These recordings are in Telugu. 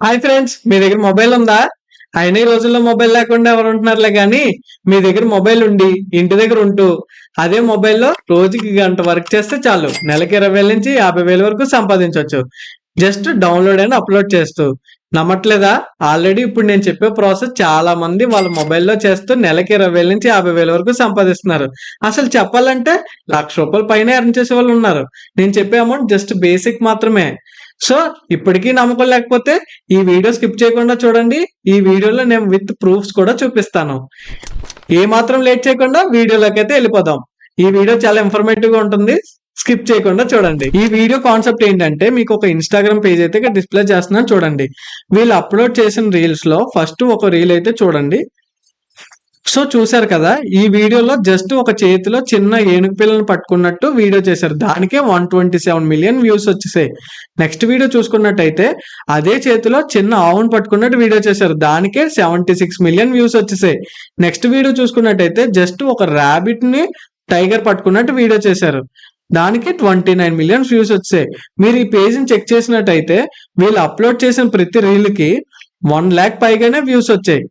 హాయ్ ఫ్రెండ్స్, మీ దగ్గర మొబైల్ ఉందా? అయినా ఈ రోజుల్లో మొబైల్ లేకుండా ఎవరు ఉంటున్నారులే కానీ మీ దగ్గర మొబైల్ ఉండి ఇంటి దగ్గర ఉంటూ అదే మొబైల్లో రోజుకి గంట వర్క్ చేస్తే చాలు నెలకి 20,000 నుంచి 50,000 వరకు సంపాదించవచ్చు. జస్ట్ డౌన్లోడ్ అండ్ అప్లోడ్ చేస్తూ. నమ్మట్లేదా? ఆల్రెడీ ఇప్పుడు నేను చెప్పే ప్రాసెస్ చాలా మంది వాళ్ళ మొబైల్లో చేస్తూ నెలకి 20,000 నుంచి 50,000 వరకు సంపాదిస్తున్నారు. అసలు చెప్పాలంటే ₹1,00,000 పైన ఎర్న్ చేసే వాళ్ళు ఉన్నారు. నేను చెప్పే అమౌంట్ జస్ట్ బేసిక్ మాత్రమే. సో ఇప్పటికీ నమ్మకం లేకపోతే ఈ వీడియో స్కిప్ చేయకుండా చూడండి. ఈ వీడియోలో నేను విత్ ప్రూఫ్స్ కూడా చూపిస్తాను. ఏ మాత్రం లేట్ చేయకుండా వీడియోలోకి అయితే వెళ్ళిపోదాం. ఈ వీడియో చాలా ఇన్ఫర్మేటివ్ గా ఉంటుంది. స్కిప్ చేయకుండా చూడండి. ఈ వీడియో కాన్సెప్ట్ ఏంటంటే మీకు ఒక ఇన్స్టాగ్రామ్ పేజ్ అయితే ఇక్కడ డిస్ప్లే చేస్తున్నాను చూడండి. వీళ్ళు అప్లోడ్ చేసిన రీల్స్ లో ఫస్ట్ ఒక రీల్ అయితే చూడండి. సో చూశారు కదా, ఈ వీడియోలో జస్ట్ ఒక చేతిలో చిన్న ఏనుగు పిల్లని పట్టుకున్నట్టు వీడియో చేశారు. దానికే 127 మిలియన్ వ్యూస్ వచ్చేసాయి. నెక్స్ట్ వీడియో చూసుకున్నట్టయితే అదే చేతిలో చిన్న ఆవును పట్టుకున్నట్టు వీడియో చేశారు. దానికే 76 మిలియన్ వ్యూస్ వచ్చేసాయి. నెక్స్ట్ వీడియో చూసుకున్నట్టయితే జస్ట్ ఒక ర్యాబిట్ ని టైగర్ పట్టుకున్నట్టు వీడియో చేశారు. దానికి 29 మిలియన్ వ్యూస్ వచ్చాయి. మీరు ఈ పేజ్ని చెక్ చేసినట్టయితే వీళ్ళు అప్లోడ్ చేసిన ప్రతి రీల్ కి 1 lakh పైగానే వ్యూస్ వచ్చాయి.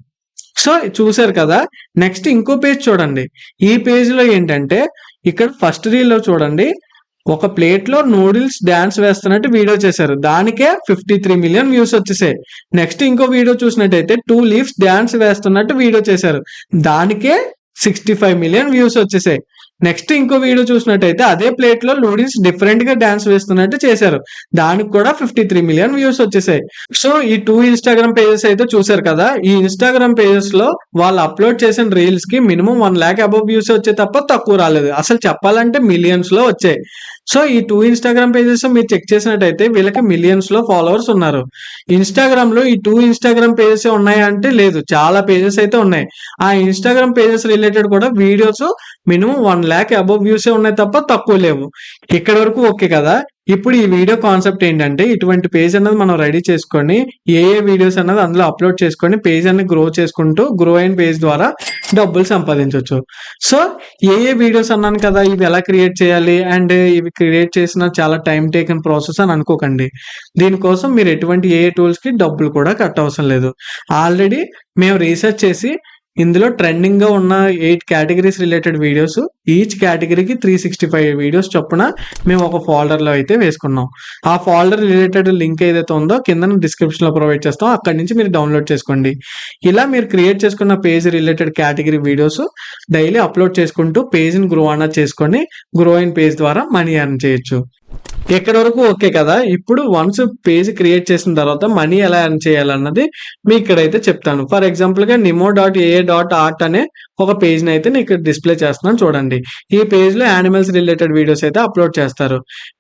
సో చూసారు కదా, నెక్స్ట్ ఇంకో పేజ్ చూడండి. ఈ పేజ్ లో ఏంటంటే ఇక్కడ ఫస్ట్ రీల్ లో చూడండి, ఒక ప్లేట్ లో నూడిల్స్ డాన్స్ వేస్తున్నట్టు వీడియో చేశారు. దానికే 53 మిలియన్ వ్యూస్ వచ్చేసాయి. నెక్స్ట్ ఇంకో వీడియో చూసినట్టయితే 2 లీవ్స్ డాన్స్ వేస్తున్నట్టు వీడియో చేశారు. దానికే 65 మిలియన్ వ్యూస్ వచ్చేసాయి. నెక్స్ట్ ఇంకో వీడియో చూసినట్టయితే అదే ప్లేట్ లో నూడిల్స్ డిఫరెంట్ గా డాన్స్ వేస్తున్నట్టు చేశారు. దానికి కూడా 53 మిలియన్ వ్యూస్ వచ్చేసాయి. సో ఈ 2 ఇన్స్టాగ్రామ్ పేజెస్ అయితే చూసారు కదా. ఈ ఇన్స్టాగ్రామ్ పేజెస్ లో వాళ్ళు అప్లోడ్ చేసిన రీల్స్ కి మినిమం 1 lakh అబౌవ్ వ్యూస్ వచ్చే తప్ప తక్కువ రాలేదు. అసలు చెప్పాలంటే మిలియన్స్ లో వచ్చాయి. సో ఈ 2 ఇన్స్టాగ్రామ్ పేజెస్ మీరు చెక్ చేసినట్టయితే వీళ్ళకి మిలియన్స్ లో ఫాలోవర్స్ ఉన్నారు. ఇన్స్టాగ్రామ్ లో ఈ 2 ఇన్స్టాగ్రామ్ పేజెస్ ఉన్నాయా అంటే లేదు, చాలా పేజెస్ అయితే ఉన్నాయి. ఆ ఇన్స్టాగ్రామ్ పేజెస్ రిలేటెడ్ కూడా videos minimum 1 lakh above views ఉన్నాయి తప్ప తక్కువ లేవు. ఇక్కడ వరకు ఓకే కదా. ఇప్పుడు ఈ వీడియో కాన్సెప్ట్ ఏంటంటే ఇటువంటి పేజ్ అన్నది మనం రెడీ చేసుకొని ఏ వీడియోస్ అన్నది అందులో అప్లోడ్ చేసుకొని పేజ్ అన్ని గ్రో చేసుకుంటూ గ్రో అయిన పేజ్ ద్వారా డబ్బులు సంపాదించవచ్చు. సో ఏ వీడియోస్ అన్నాను కదా, ఇవి ఎలా క్రియేట్ చేయాలి అండ్ ఇవి క్రియేట్ చేసిన చాలా టైం టేకన్ ప్రాసెస్ అని అనుకోకండి. దీనికోసం మీరు ఎటువంటి ఏ టూల్స్ కి డబ్బులు కూడా కట్ అవసరం లేదు. ఆల్రెడీ మేము రీసెర్చ్ చేసి ఇందులో ట్రెండింగ్ గా ఉన్న 8 కేటగిరీస్ రిలేటెడ్ వీడియోస్, ఈచ్ కేటగిరీకి 365 వీడియోస్ చొప్పున మేము ఒక ఫోల్డర్ లో అయితే వేసుకున్నాం. ఆ ఫోల్డర్ రిలేటెడ్ లింక్ ఏదైతే ఉందో కింద డిస్క్రిప్షన్ లో ప్రొవైడ్ చేస్తాం, అక్కడి నుంచి మీరు డౌన్లోడ్ చేసుకోండి. ఇలా మీరు క్రియేట్ చేసుకున్న page related category videos daily upload చేసుకుంటూ పేజ్ ని గ్రో అన్న చేసుకొని గ్రో అయిన పేజ్ ద్వారా మనీ ఎర్న్ చేయొచ్చు. ఎక్కడి వరకు ఓకే కదా. ఇప్పుడు వన్స్ పేజ్ క్రియేట్ చేసిన తర్వాత మనీ ఎలా ఎర్న్ చేయాలన్నది మీ ఇక్కడైతే చెప్తాను. ఫర్ ఎగ్జాంపుల్ గా nimo.aa.art అనే ఒక పేజ్ ని అయితే నేను ఇక్కడ డిస్ప్లే చేస్తున్నాను చూడండి. ఈ పేజ్ లో యానిమల్స్ రిలేటెడ్ వీడియోస్ అయితే అప్లోడ్ చేస్తారు.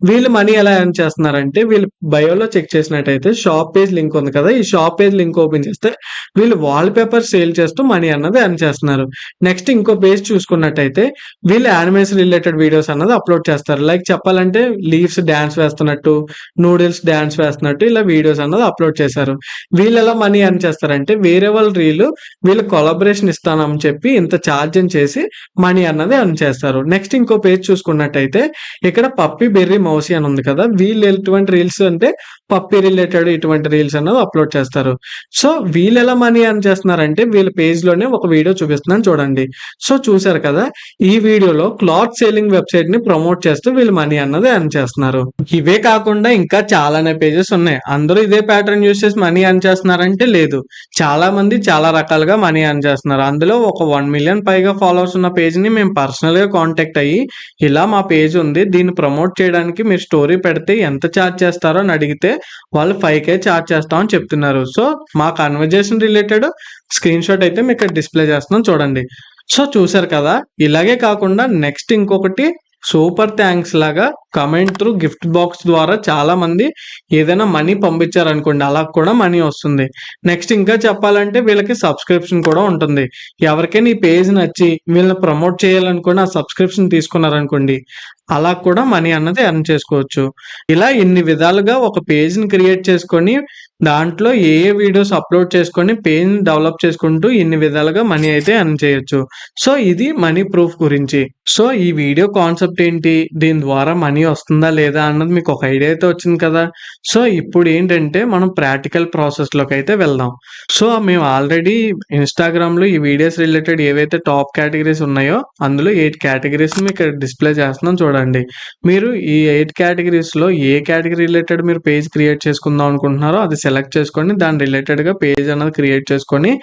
వీళ్ళు మనీ ఎలా ఎర్న్ చేస్తున్నారంటే వీళ్ళు బయోలో చెక్ చేసినట్టయితే షాప్ పేజ్ లింక్ ఉంది కదా, ఈ షాప్ పేజ్ లింక్ ఓపెన్ చేస్తే వీళ్ళు వాల్ పేపర్ సేల్ చేస్తూ మనీ అన్నది ఎర్న్ చేస్తున్నారు. నెక్స్ట్ ఇంకో పేజ్ చూసుకున్నట్టయితే వీళ్ళు యానిమల్స్ రిలేటెడ్ వీడియోస్ అన్నది అప్లోడ్ చేస్తారు. లైక్ చెప్పాలంటే లీవ్స్ డాన్స్ వేస్తున్నట్టు, నూడిల్స్ డాన్స్ వేస్తున్నట్టు ఇలా వీడియోస్ అన్నది అప్లోడ్ చేశారు. వీళ్ళు ఎలా మనీ ఎర్న్ చేస్తారంటే వేరే వాళ్ళ రీల్ వీళ్ళు కొలాబరేషన్ ఇస్తానని చెప్పి ఇంత ఛార్జ్ చేసి మనీ అన్నది ఎర్న్ చేస్తారు. నెక్స్ట్ ఇంకో పేజ్ చూసుకున్నట్టయితే ఇక్కడ పప్పీ బెర్రీ మౌసీ అని ఉంది కదా, వీళ్ళు ఎటువంటి రీల్స్ అంటే పప్పీ రిలేటెడ్ ఇటువంటి రీల్స్ అన్నది అప్లోడ్ చేస్తారు. సో వీళ్ళు ఎలా మనీ ఎర్న్ చేస్తున్నారంటే వీళ్ళ పేజ్ లోనే ఒక వీడియో చూపిస్తున్నాను చూడండి. సో చూసారు కదా, ఈ వీడియోలో క్లాత్ సేలింగ్ వెబ్సైట్ ని ప్రమోట్ చేస్తూ వీళ్ళు మనీ అన్నది ఎర్న్ చేస్తున్నారు. ఇవే కాకుండా ఇంకా చాలానే పేజెస్ ఉన్నాయి. అందరూ ఇదే ప్యాటర్న్ యూస్ చేసి మనీ ఎర్న్ చేస్తున్నారంటే లేదు, చాలా మంది చాలా రకాలుగా మనీ ఎర్న్ చేస్తున్నారు. అందులో ఒక 1 మిలియన్ పైగా ఫాలోవర్స్ ఉన్న పేజ్ ని మేము పర్సనల్ గా కాంటాక్ట్ అయ్యి ఇలా మా పేజ్ ఉంది, దీన్ని ప్రమోట్ చేయడానికి మీరు స్టోరీ పెడితే ఎంత ఛార్జ్ చేస్తారో అని అడిగితే వాళ్ళు 5K ఛార్జ్ చేస్తామని చెప్తున్నారు. సో మా కన్వర్జేషన్ రిలేటెడ్ స్క్రీన్ షాట్ అయితే మీకు ఇక్కడ డిస్ప్లే చేస్తున్నాం చూడండి. సో చూసారు కదా, ఇలాగే కాకుండా నెక్స్ట్ ఇంకొకటి సూపర్ థ్యాంక్స్ లాగా కమెంట్ త్రూ గిఫ్ట్ బాక్స్ ద్వారా చాలా మంది ఏదైనా మనీ పంపించారనుకోండి, అలా కూడా మనీ వస్తుంది. నెక్స్ట్ ఇంకా చెప్పాలంటే వీళ్ళకి సబ్స్క్రిప్షన్ కూడా ఉంటుంది. ఎవరికైనా ఈ పేజ్ నచ్చి వీళ్ళని ప్రమోట్ చేయాలనుకుని ఆ సబ్స్క్రిప్షన్ తీసుకున్నారనుకోండి, అలా కూడా మనీ అన్నది ఎర్న్ చేసుకోవచ్చు. ఇలా ఇన్ని విధాలుగా ఒక పేజ్ ని క్రియేట్ చేసుకొని దాంట్లో ఏ వీడియోస్ అప్లోడ్ చేసుకొని పేజ్ డెవలప్ చేసుకుంటూ ఇన్ని విధాలుగా మనీ అయితే ఎర్న్ చేయొచ్చు. సో ఇది మనీ ప్రూఫ్ గురించి. సో ఈ వీడియో కాన్సెప్ట్ ఏంటి, దీని ద్వారా మనీ మనీ వస్తుందా లేదా అన్నది మీకు ఒక ఐడియా అయితే వచ్చింది కదా. సో ఇప్పుడు ఏంటంటే మనం ప్రాక్టికల్ ప్రాసెస్లోకి అయితే వెళ్దాం. సో మేము ఆల్రెడీ ఇన్స్టాగ్రామ్లో ఈ వీడియోస్ రిలేటెడ్ ఏవైతే టాప్ కేటగిరీస్ ఉన్నాయో అందులో 8 కేటగిరీస్ మీకు డిస్ప్లే చేస్తున్నాం చూడండి. మీరు ఈ 8 కేటగిరీస్లో ఏ కేటగిరీ రిలేటెడ్ మీరు పేజ్ క్రియేట్ చేసుకుందాం అనుకుంటున్నారో అది సెలెక్ట్ చేసుకొని దాని రిలేటెడ్గా పేజ్ అనేది క్రియేట్ చేసుకొని,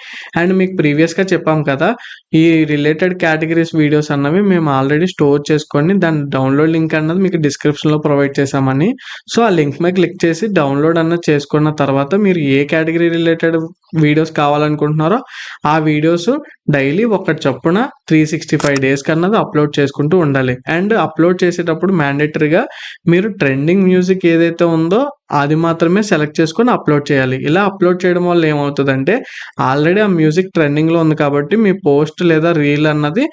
అండ్ మీకు ప్రీవియస్గా చెప్పాం కదా ఈ రిలేటెడ్ కేటగిరీస్ వీడియోస్ అన్నవి మేము ఆల్రెడీ స్టోర్ చేసుకొని దాని డౌన్లోడ్ లింక్ అన్నది మీకు డిస్క్రిప్షన్లో ప్రొవైడ్ చేసామని. సో ఆ లింక్ మీద క్లిక్ చేసి డౌన్లోడ్ అన్నది చేసుకున్న తర్వాత మీరు ఏ కేటగిరీ రిలేటెడ్ వీడియోస్ కావాలనుకుంటున్నారో ఆ వీడియోస్ డైలీ ఒకటి చొప్పున 365 డేస్ కన్నది అప్లోడ్ చేసుకుంటూ ఉండాలి. అండ్ అప్లోడ్ చేసేటప్పుడు మ్యాండేటరీగా మీరు ట్రెండింగ్ మ్యూజిక్ ఏదైతే ఉందో అది మాత్రమే సెలెక్ట్ చేసుకొని అప్లోడ్ చేయాలి. ఇలా అప్లోడ్ చేయడం వల్ల ఏమవుతుందంటే ఆల్రెడీ ఆ మ్యూజిక్ ట్రెండింగ్లో ఉంది కాబట్టి మీ పోస్ట్ లేదా రీల్ అన్నది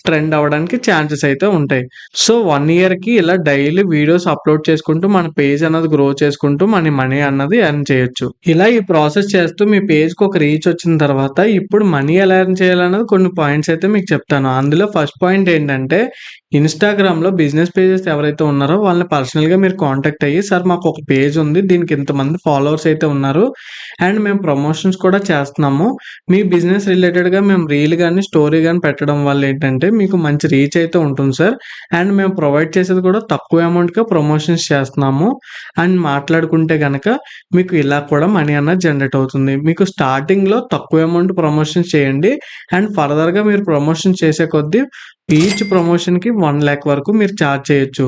ట్రెండ్ అవ్వడానికి ఛాన్సెస్ అయితే ఉంటాయి. సో 1 ఇయర్‌కి ఇలా డైలీ వీడియోస్ అప్లోడ్ చేసుకుంటూ మన పేజ్ అన్నది గ్రో చేసుకుంటూ మనీ అన్నది ఎర్న్ చేయొచ్చు. ఇలా ఈ ప్రాసెస్ చేస్తూ మీ పేజ్‌కి ఒక రీచ్ వచ్చిన తర్వాత ఇప్పుడు మనీ ఎలా ఎర్న్ చేయాలన్నది కొన్ని పాయింట్స్ అయితే మీకు చెప్తాను. అందులో ఫస్ట్ పాయింట్ ఏంటంటే ఇన్‌స్టాగ్రామ్‌లో బిజినెస్ పేజెస్ ఎవరైతే ఉన్నారో వాళ్ళని పర్సనల్‌గా మీరు కాంటాక్ట్ అయ్యి, సార్ మాకు ఒక పేజ్ ఉంది, దీనికి ఇంతమంది ఫాలోవర్స్ అయితే ఉన్నారు అండ్ మేము ప్రమోషన్స్ కూడా చేస్తున్నాము. మీ బిజినెస్ రిలేటెడ్‌గా మేము రీల్ గాని, స్టోరీ గాని పెట్టడం వల్ల ఏంటంటే మీకు మంచి రీచ్ అయితే ఉంటుంది సార్. అండ్ మేము ప్రొవైడ్ చేసేది కూడా తక్కువ అమౌంట్‌కే ప్రమోషన్స్ చేస్తున్నాము అని మాట్లాడుకుంటే గనక మీకు ఇలా కూడా మనీ అన్నది జనరేట్ అవుతుంది. మీకు స్టార్టింగ్‌లో తక్కువ అమౌంట్ ప్రమోషన్స్ చేయండి అండ్ ఫర్దర్‌గా మీరు ప్రమోషన్స్ చేసే కొద్దీ ఈచ్ ప్రమోషన్‌కి 1,00,000 వరకు మీరు ఛార్జ్ చేయొచ్చు.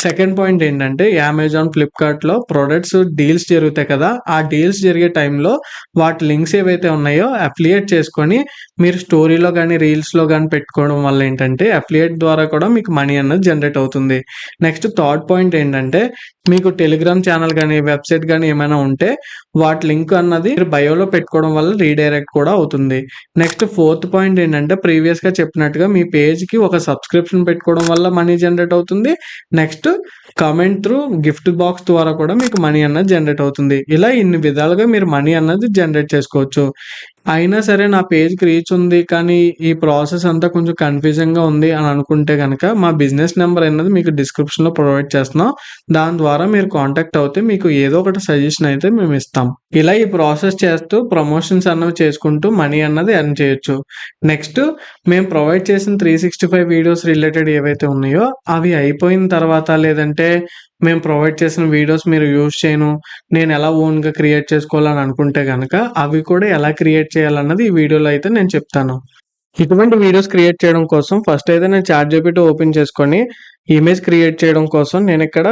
సెకండ్ పాయింట్ ఏంటంటే అమెజాన్, ఫ్లిప్‌కార్ట్‌లో ప్రొడక్ట్స్ డీల్స్ జరుగుతాయి కదా. ఆ డీల్స్ జరిగే టైంలో వాటి లింక్స్ ఏవైతే ఉన్నాయో అఫిలియేట్ చేసుకొని మీరు స్టోరీలో గాని, రీల్స్‌లో గాని పెట్టుకోవడం వల్ల ఏంటంటే అఫిలియేట్ ద్వారా కూడా మీకు మనీ అన్నది జనరేట్ అవుతుంది. నెక్స్ట్ థర్డ్ పాయింట్ ఏంటంటే మీకు టెలిగ్రామ్ ఛానల్ గాని, వెబ్‌సైట్ గాని ఏమైనా ఉంటే వాటి లింక్ అన్నది మీరు బయోలో పెట్టుకోవడం వల్ల రీడైరెక్ట్ కూడా అవుతుంది. నెక్స్ట్ ఫోర్త్ పాయింట్ ఏంటంటే ప్రీవియస్‌గా చెప్పినట్టుగా మీ పేజ్‌కి ఒక సబ్స్క్రిప్షన్ పెట్టుకోవడం వల్ల మనీ జనరేట్ అవుతుంది. Next comment through gift box ద్వారా కూడా మీకు మనీ అన్నది జనరేట్ అవుతుంది. ఇలా ఇన్ని విధాలుగా మీరు మనీ అన్నది జనరేట్ చేసుకోవచ్చు. అయినా సరే నా పేజ్‌కి రీచ్ ఉంది కానీ ఈ ప్రాసెస్ అంతా కొంచెం కన్‌ఫ్యూజింగ్‌గా ఉంది అని అనుకుంటే గనక మా బిజినెస్ నెంబర్ అనేది మీకు డిస్క్రిప్షన్‌లో ప్రొవైడ్ చేస్తున్నాం. దాని ద్వారా మీరు కాంటాక్ట్ అవుతే మీకు ఏదో ఒకటి సజెషన్ అయితే మేము ఇస్తాం. ఇలా ఈ ప్రాసెస్ చేస్తూ ప్రమోషన్స్ అన్నవి చేసుకుంటూ మనీ అన్నది ఎర్న్ చేయొచ్చు. నెక్స్ట్ మేము ప్రొవైడ్ చేసిన 365 వీడియోస్ రిలేటెడ్ ఏవైతే ఉన్నాయో అవి అయిపోయిన తర్వాత లేదంటే మేము ప్రొవైడ్ చేసిన వీడియోస్ మీరు యూజ్ చేయను, నేను ఎలా ఓన్‌గా క్రియేట్ చేసుకోవాలని అనుకుంటే గనక అవి కూడా ఎలా క్రియేట్ చేయాలన్నది ఈ వీడియోలో అయితే నేను చెప్తాను. ఇటువంటి వీడియోస్ క్రియేట్ చేయడం కోసం ఫస్ట్ అయితే నేను చాట్‌జిపిటి ఓపెన్ చేసుకొని ఇమేజ్ క్రియేట్ చేయడం కోసం నేను ఇక్కడ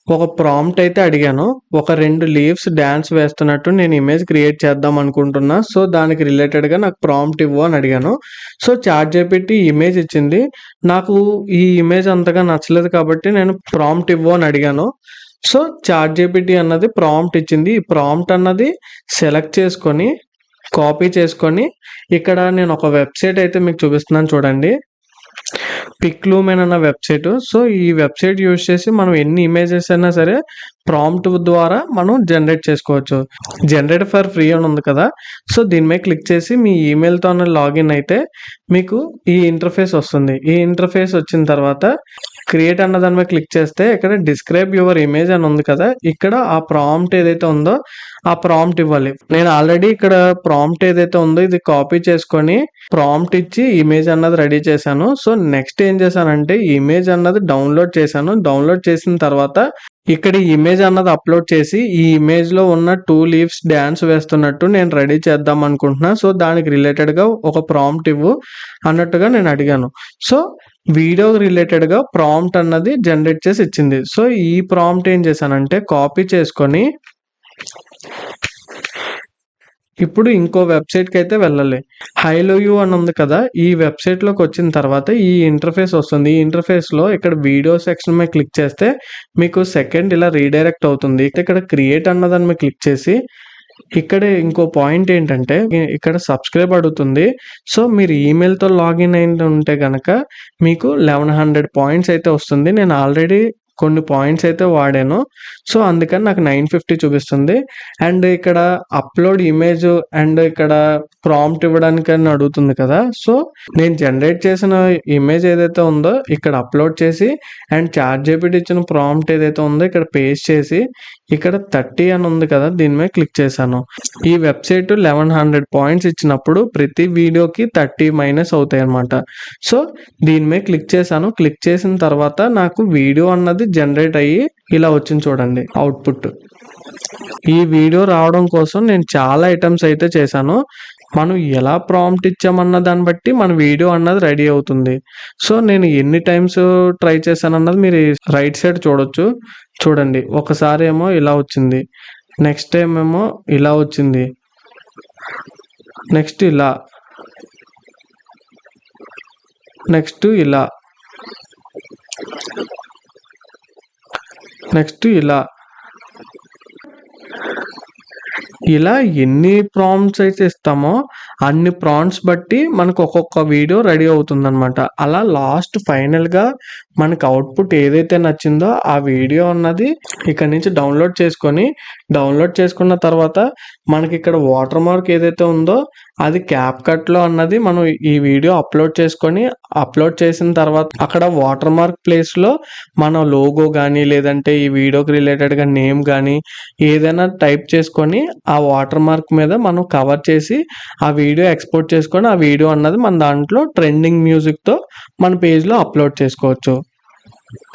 ఒక ప్రాంప్ట్ అయితే అడిగాను. ఒక 2 లీవ్స్ డాన్స్ వేస్తున్నట్టు నేను ఇమేజ్ క్రియేట్ చేద్దాం అనుకుంటున్నా. సో దానికి రిలేటెడ్‌గా నాకు ప్రాంప్ట్ ఇవ్వు అని అడిగాను. సో చాట్‌జిపిటి ఇమేజ్ ఇచ్చింది. నాకు ఈ ఇమేజ్ అంతగా నచ్చలేదు కాబట్టి నేను ప్రాంప్ట్ ఇవ్వు అని అడిగాను. సో చాట్‌జిపిటి అన్నది ప్రాంప్ట్ ఇచ్చింది. ఈ ప్రాంప్ట్ అన్నది సెలెక్ట్ చేసుకొని, కాపీ చేసుకొని ఇక్కడ నేను ఒక వెబ్‌సైట్ అయితే మీకు చూపిస్తున్నాను చూడండి. పిక్‌లూమెన్ అన్న వెబ్‌సైట్. సో ఈ వెబ్‌సైట్ యూజ్ చేసి మనం ఎన్ని ఇమేజెస్ అయినా సరే ప్రాంప్ట్ ద్వారా మనం జనరేట్ చేసుకోవచ్చు. జనరేట్ ఫర్ ఫ్రీ అని ఉంది కదా. సో దీని మీద క్లిక్ చేసి మీ ఈమెయిల్‌తో లాగిన్ అయితే మీకు ఈ ఇంటర్ఫేస్ వస్తుంది. ఈ ఇంటర్ఫేస్ వచ్చిన తర్వాత క్రియేట్ అన్న దాని మీద క్లిక్ చేస్తే ఇక్కడ డిస్క్రైబ్ యువర్ ఇమేజ్ అని ఉంది కదా. ఇక్కడ ఆ ప్రాంప్ట్ ఏదైతే ఉందో ఆ ప్రాంప్ట్ ఇవ్వాలి. నేను ఆల్రెడీ ఇక్కడ ప్రాంప్ట్ ఏదైతే ఉందో ఇది కాపీ చేసుకొని ప్రాంప్ట్ ఇచ్చి ఇమేజ్ అన్నది రెడీ చేశాను. సో నెక్స్ట్ ఏం చేశానంటే ఇమేజ్ అన్నది డౌన్లోడ్ చేశాను. డౌన్లోడ్ చేసిన తర్వాత ఇక్కడ ఈ ఇమేజ్ అన్నది అప్లోడ్ చేసి ఈ ఇమేజ్‌లో ఉన్న 2 లీవ్స్ డాన్స్ వేస్తున్నట్టు నేను రెడీ చేద్దాం అనుకుంటున్నా. సో దానికి రిలేటెడ్‌గా ఒక ప్రాంప్ట్ ఇవ్వు అన్నట్టుగా నేను అడిగాను. సో వీడియో రిలేటెడ్‌గా ప్రాంప్ట్ అన్నది జనరేట్ చేసి ఇచ్చింది. సో ఈ ప్రాంప్ట్ ఏం చేశానంటే కాపీ చేసుకొని ఇప్పుడు ఇంకో వెబ్‌సైట్‌కి అయితే వెళ్ళాలి. హైలోయూ అని ఉంది కదా. ఈ వెబ్‌సైట్‌లోకి వచ్చిన తర్వాత ఈ ఇంటర్ఫేస్ వస్తుంది. ఈ ఇంటర్ఫేస్‌లో ఇక్కడ వీడియో సెక్షన్ మీద క్లిక్ చేస్తే మీకు సెకండ్ ఇలా రీడైరెక్ట్ అవుతుంది. ఇక్కడ క్రియేట్ అన్న దాని మీద క్లిక్ చేసి ఇక్కడ ఇంకో పాయింట్ ఏంటంటే ఇక్కడ సబ్స్క్రైబ్ అడుగుతుంది. సో మీరు ఈమెయిల్‌తో లాగిన్ అయి ఉంటే గనక మీకు 1100 పాయింట్స్ అయితే వస్తుంది. నేను ఆల్రెడీ కొన్ని పాయింట్స్ అయితే వాడాను. సో అందుకని నాకు 950 చూపిస్తుంది. అండ్ ఇక్కడ అప్లోడ్ ఇమేజ్ అండ్ ఇక్కడ ప్రాంప్ట్ ఇవ్వడానికి అని అడుగుతుంది కదా. సో నేను జనరేట్ చేసిన ఇమేజ్ ఏదైతే ఉందో ఇక్కడ అప్లోడ్ చేసి అండ్ ChatGPT ఇచ్చిన ప్రాంప్ట్ ఏదైతే ఉందో ఇక్కడ పేస్ట్ చేసి ఇక్కడ 30 అని ఉంది కదా, దీని మీద క్లిక్ చేశాను. ఈ వెబ్సైట్ 1100 పాయింట్స్ ఇచ్చినప్పుడు ప్రతి వీడియోకి 30 మైనస్ అవుతాయి అనమాట. సో దీని మీద క్లిక్ చేశాను. క్లిక్ చేసిన తర్వాత నాకు వీడియో అన్నది జనరేట్ అయ్యి ఇలా వచ్చింది చూడండి అవుట్పుట్. ఈ వీడియో రావడం కోసం నేను చాలా ఐటమ్స్ అయితే చేశాను. మనం ఎలా ప్రాంప్ట్ ఇచ్చామన్న దాన్ని బట్టి మన వీడియో అన్నది రెడీ అవుతుంది. సో నేను ఎన్ని టైమ్స్ ట్రై చేశాను అన్నది మీరు రైట్ సైడ్ చూడొచ్చు. చూడండి, ఒకసారి ఏమో ఇలా వచ్చింది, నెక్స్ట్ టైం ఏమో ఇలా వచ్చింది, నెక్స్ట్ ఇలా, నెక్స్ట్ ఇలా, నెక్స్ట్ ఇలా. ఇలా ఎన్ని ప్రాంప్ట్స్ అయితే ఇస్తామో అన్ని ప్రాంప్ట్స్ బట్టి మనకు ఒక్కొక్క వీడియో రెడీ అవుతుంది అనమాట. అలా లాస్ట్ ఫైనల్గా మనకు అవుట్పుట్ ఏదైతే నచ్చిందో ఆ వీడియో అన్నది ఇక్కడ నుంచి డౌన్లోడ్ చేసుకున్న తర్వాత మనకి ఇక్కడ వాటర్ మార్క్ ఏదైతే ఉందో అది CapCutలో అన్నది మనం ఈ వీడియో అప్లోడ్ చేసిన తర్వాత అక్కడ వాటర్ మార్క్ ప్లేస్లో మన లోగో కానీ లేదంటే ఈ వీడియోకి రిలేటెడ్గా నేమ్ కానీ ఏదైనా టైప్ చేసుకొని ఆ వాటర్ మార్క్ మీద మనం కవర్ చేసి ఆ వీడియో ఎక్స్పోర్ట్ చేసుకొని ఆ వీడియో అన్నది మన దాంట్లో ట్రెండింగ్ మ్యూజిక్తో మన పేజ్లో అప్లోడ్ చేసుకోవచ్చు.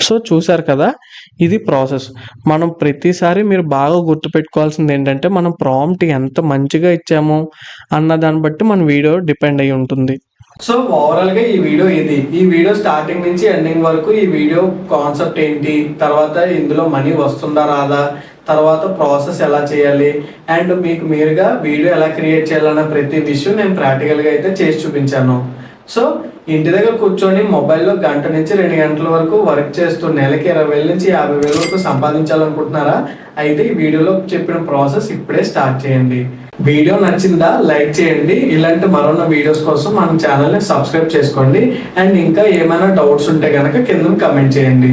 సో చూసారు కదా, ఇది ప్రాసెస్. మనం ప్రతిసారి మీరు బాగా గుర్తుపెట్టుకోవాల్సింది ఏంటంటే మనం ప్రాంప్ట్ ఎంత మంచిగా ఇచ్చామో అన్న దాన్ని బట్టి మన వీడియో డిపెండ్ అయి ఉంటుంది. సో ఓవరాల్ గా ఈ వీడియో స్టార్టింగ్ నుంచి ఎండింగ్ వరకు ఈ వీడియో కాన్సెప్ట్ ఏంటి, తర్వాత ఇందులో మనీ వస్తుందా రాదా, తర్వాత ప్రాసెస్ ఎలా చేయాలి అండ్ మీకు మీరుగా వీడియో ఎలా క్రియేట్ చేయాలన్న ప్రతి విషయం నేను ప్రాక్టికల్గా అయితే చేసి చూపించాను. సో ఇంటి దగ్గర కూర్చొని మొబైల్లో గంట నుంచి 2 గంటల వరకు వర్క్ చేస్తూ నెలకి 20,000 నుంచి 50,000 వరకు సంపాదించాలనుకుంటున్నారా? అయితే ఈ వీడియోలో చెప్పిన ప్రాసెస్ ఇప్పుడే స్టార్ట్ చేయండి. వీడియో నచ్చిందా? లైక్ చేయండి. ఇలాంటి మరొన్న వీడియోస్ కోసం మన ఛానల్ని సబ్స్క్రైబ్ చేసుకోండి. అండ్ ఇంకా ఏమైనా డౌట్స్ ఉంటే కనుక కింద కమెంట్ చేయండి.